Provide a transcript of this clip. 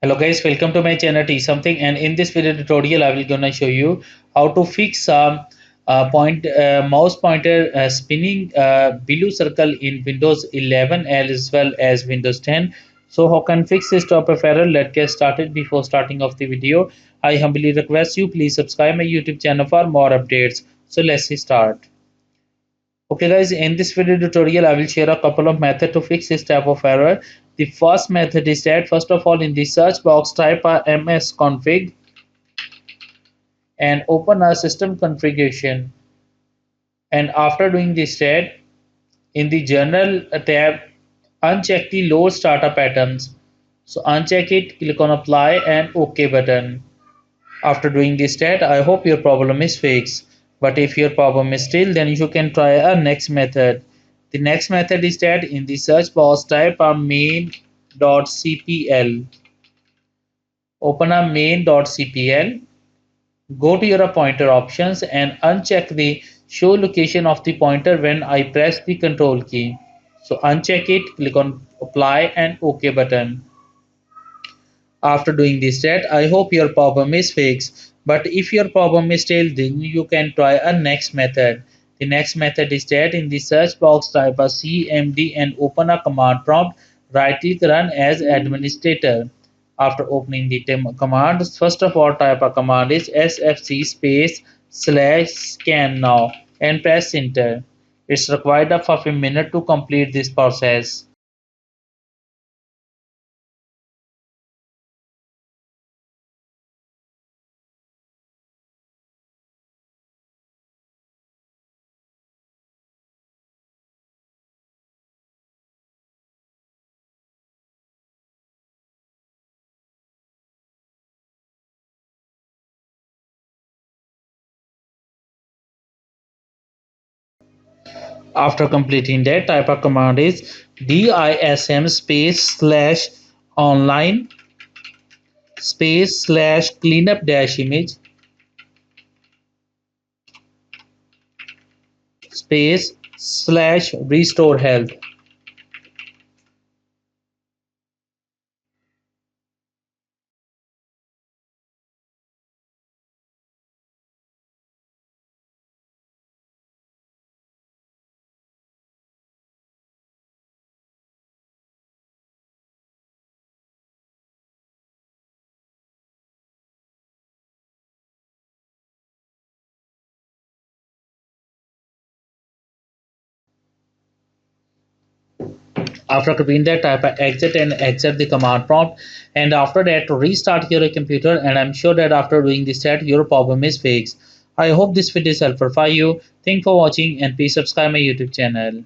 Hello guys, welcome to my channel T something, and in this video tutorial I will gonna show you how to fix mouse pointer spinning below circle in Windows 11 as well as Windows 10. So how can fix this type of error? Let's get started. Before starting of the video, I humbly request you please subscribe my YouTube channel for more updates. So let's start. Okay guys, in this video tutorial I will share a couple of methods to fix this type of error. The first method is that first of all in the search box type a msconfig and open a system configuration, and after doing this that in the general tab uncheck the load startup patterns. So uncheck it, click on apply and OK button. After doing this stat, I hope your problem is fixed. But if your problem is still, then you can try a next method. The next method is that in the search box type a main.cpl. Open a main.cpl. Go to your pointer options and uncheck the show location of the pointer when I press the control key. So uncheck it, click on apply and OK button. After doing this step, I hope your problem is fixed. But if your problem is still, then you can try a next method. The next method is that in the search box type a cmd and open a command prompt. Right click run as administrator. After opening the command, first of all type a command is sfc space slash scan now and press enter. It's required of a minute to complete this process. After completing that, type of command is dism space slash online space slash cleanup dash image space slash restore health. After completing that, type exit and exit the command prompt, and after that restart your computer, and I'm sure that after doing this set your problem is fixed. I hope this video is helpful for you. Thanks for watching and please subscribe my YouTube channel.